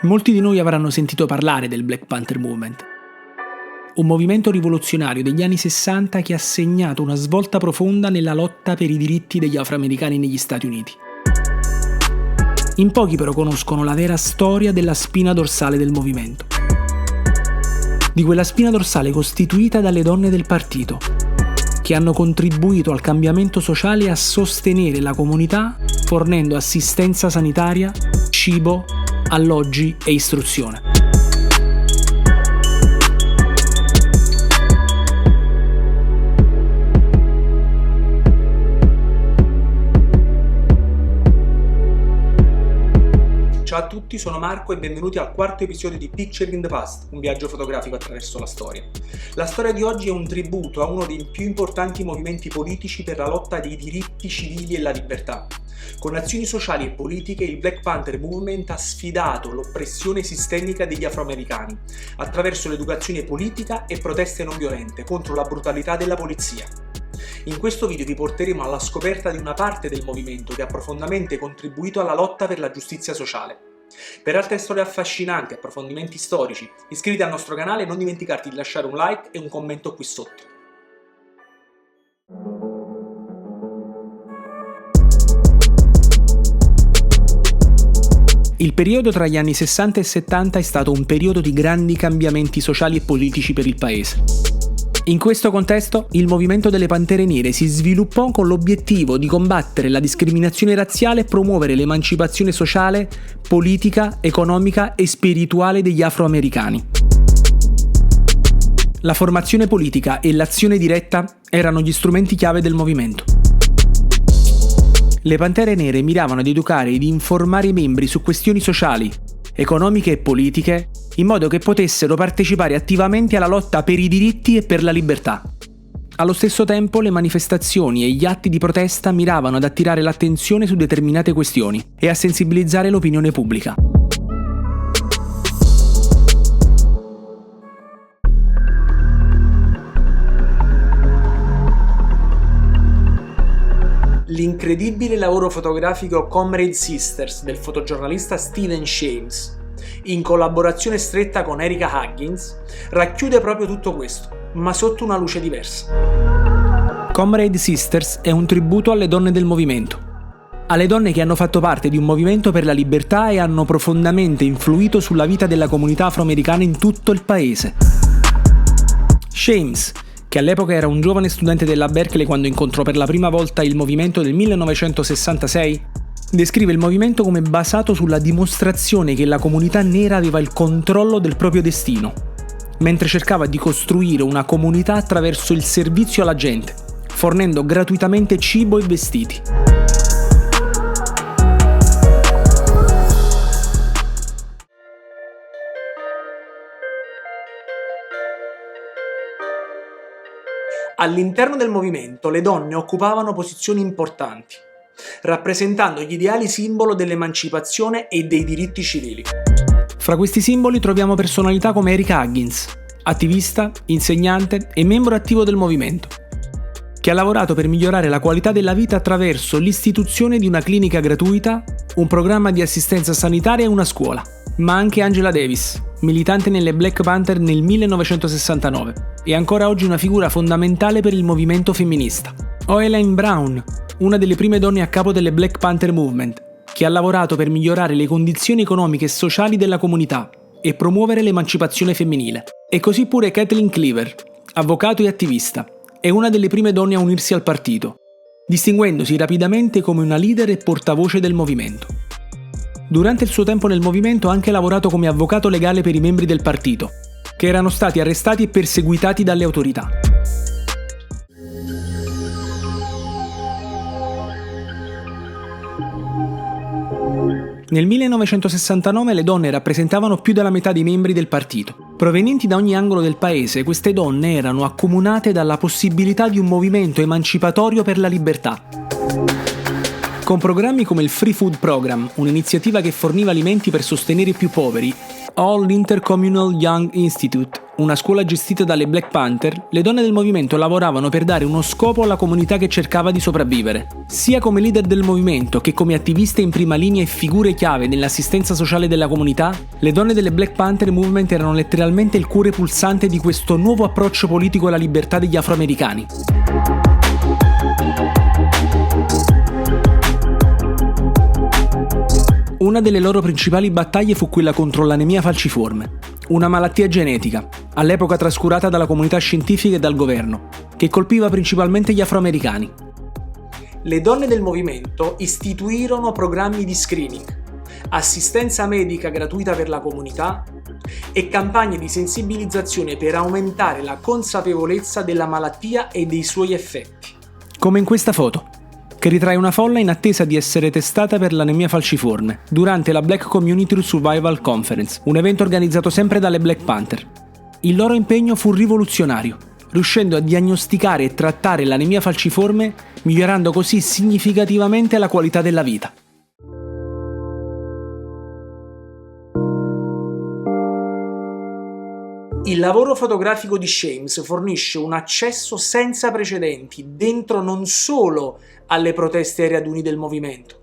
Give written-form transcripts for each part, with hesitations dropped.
Molti di noi avranno sentito parlare del Black Panther Movement, un movimento rivoluzionario degli anni 60 che ha segnato una svolta profonda nella lotta per i diritti degli afroamericani negli Stati Uniti. In pochi però conoscono la vera storia della spina dorsale del movimento, di quella spina dorsale costituita dalle donne del partito, che hanno contribuito al cambiamento sociale e a sostenere la comunità fornendo assistenza sanitaria, cibo, alloggi e istruzione. Ciao a tutti, sono Marco e benvenuti al quarto episodio di Picture in the Past, un viaggio fotografico attraverso la storia. La storia di oggi è un tributo a uno dei più importanti movimenti politici per la lotta dei diritti civili e la libertà. Con azioni sociali e politiche, il Black Panther Movement ha sfidato l'oppressione sistemica degli afroamericani attraverso l'educazione politica e proteste non violente contro la brutalità della polizia. In questo video vi porteremo alla scoperta di una parte del movimento che ha profondamente contribuito alla lotta per la giustizia sociale. Per altre storie affascinanti e approfondimenti storici, iscriviti al nostro canale e non dimenticarti di lasciare un like e un commento qui sotto. Il periodo tra gli anni 60 e 70 è stato un periodo di grandi cambiamenti sociali e politici per il paese. In questo contesto, il movimento delle Pantere Nere si sviluppò con l'obiettivo di combattere la discriminazione razziale e promuovere l'emancipazione sociale, politica, economica e spirituale degli afroamericani. La formazione politica e l'azione diretta erano gli strumenti chiave del movimento. Le Pantere Nere miravano ad educare ed informare i membri su questioni sociali, economiche e politiche, in modo che potessero partecipare attivamente alla lotta per i diritti e per la libertà. Allo stesso tempo, le manifestazioni e gli atti di protesta miravano ad attirare l'attenzione su determinate questioni e a sensibilizzare l'opinione pubblica. L'incredibile lavoro fotografico Comrade Sisters del fotogiornalista Stephen Shames, in collaborazione stretta con Erika Huggins, racchiude proprio tutto questo, ma sotto una luce diversa. Comrade Sisters è un tributo alle donne del movimento, alle donne che hanno fatto parte di un movimento per la libertà e hanno profondamente influito sulla vita della comunità afroamericana in tutto il paese. Shames, che all'epoca era un giovane studente della Berkeley quando incontrò per la prima volta il movimento del 1966, descrive il movimento come basato sulla dimostrazione che la comunità nera aveva il controllo del proprio destino, mentre cercava di costruire una comunità attraverso il servizio alla gente, fornendo gratuitamente cibo e vestiti. All'interno del movimento le donne occupavano posizioni importanti, rappresentando gli ideali simbolo dell'emancipazione e dei diritti civili. Fra questi simboli troviamo personalità come Erika Huggins, attivista, insegnante e membro attivo del movimento, che ha lavorato per migliorare la qualità della vita attraverso l'istituzione di una clinica gratuita, un programma di assistenza sanitaria e una scuola. Ma anche Angela Davis, militante nelle Black Panther nel 1969, e ancora oggi una figura fondamentale per il movimento femminista. O Elaine Brown, una delle prime donne a capo delle Black Panther Movement, che ha lavorato per migliorare le condizioni economiche e sociali della comunità e promuovere l'emancipazione femminile. E così pure Kathleen Cleaver, avvocato e attivista, è una delle prime donne a unirsi al partito, distinguendosi rapidamente come una leader e portavoce del movimento. Durante il suo tempo nel movimento ha anche lavorato come avvocato legale per i membri del partito, che erano stati arrestati e perseguitati dalle autorità. Nel 1969 le donne rappresentavano più della metà dei membri del partito. Provenienti da ogni angolo del paese, queste donne erano accomunate dalla possibilità di un movimento emancipatorio per la libertà. Con programmi come il Free Food Program, un'iniziativa che forniva alimenti per sostenere i più poveri, o l'Intercommunal Young Institute, una scuola gestita dalle Black Panther, le donne del movimento lavoravano per dare uno scopo alla comunità che cercava di sopravvivere. Sia come leader del movimento che come attiviste in prima linea e figure chiave nell'assistenza sociale della comunità, le donne delle Black Panther Movement erano letteralmente il cuore pulsante di questo nuovo approccio politico alla libertà degli afroamericani. Una delle loro principali battaglie fu quella contro l'anemia falciforme, una malattia genetica, all'epoca trascurata dalla comunità scientifica e dal governo, che colpiva principalmente gli afroamericani. Le donne del movimento istituirono programmi di screening, assistenza medica gratuita per la comunità e campagne di sensibilizzazione per aumentare la consapevolezza della malattia e dei suoi effetti. Come in questa foto, che ritrae una folla in attesa di essere testata per l'anemia falciforme durante la Black Community Survival Conference, un evento organizzato sempre dalle Black Panther. Il loro impegno fu rivoluzionario, riuscendo a diagnosticare e trattare l'anemia falciforme, migliorando così significativamente la qualità della vita. Il lavoro fotografico di Shames fornisce un accesso senza precedenti dentro non solo alle proteste ai raduni del movimento,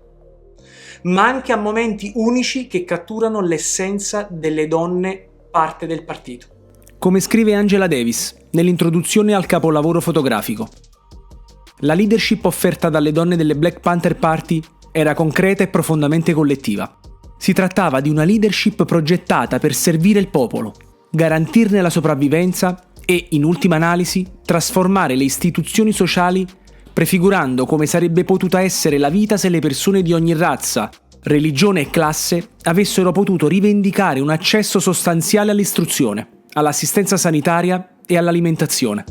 ma anche a momenti unici che catturano l'essenza delle donne parte del partito. Come scrive Angela Davis nell'introduzione al capolavoro fotografico, la leadership offerta dalle donne delle Black Panther Party era concreta e profondamente collettiva. Si trattava di una leadership progettata per servire il popolo, garantirne la sopravvivenza e, in ultima analisi, trasformare le istituzioni sociali prefigurando come sarebbe potuta essere la vita se le persone di ogni razza, religione e classe avessero potuto rivendicare un accesso sostanziale all'istruzione, all'assistenza sanitaria e all'alimentazione.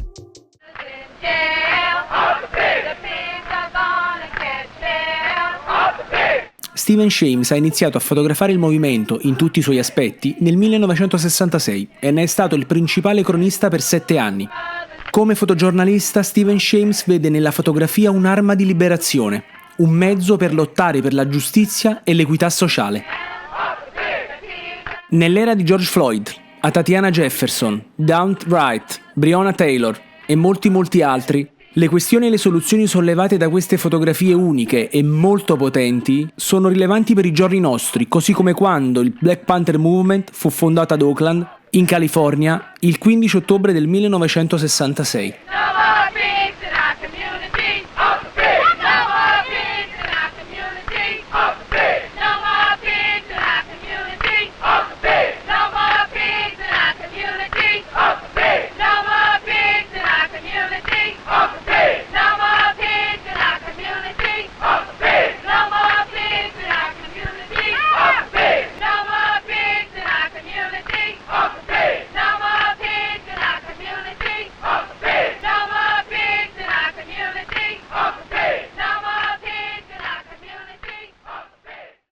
Stephen Shames ha iniziato a fotografare il movimento in tutti i suoi aspetti nel 1966 e ne è stato il principale cronista per 7 anni. Come fotogiornalista, Stephen Shames vede nella fotografia un'arma di liberazione, un mezzo per lottare per la giustizia e l'equità sociale. Nell'era di George Floyd, a Tatiana Jefferson, Dawn Wright, Breonna Taylor e molti altri, le questioni e le soluzioni sollevate da queste fotografie uniche e molto potenti sono rilevanti per i giorni nostri, così come quando il Black Panther Movement fu fondato ad Oakland, in California, il 15 ottobre del 1966.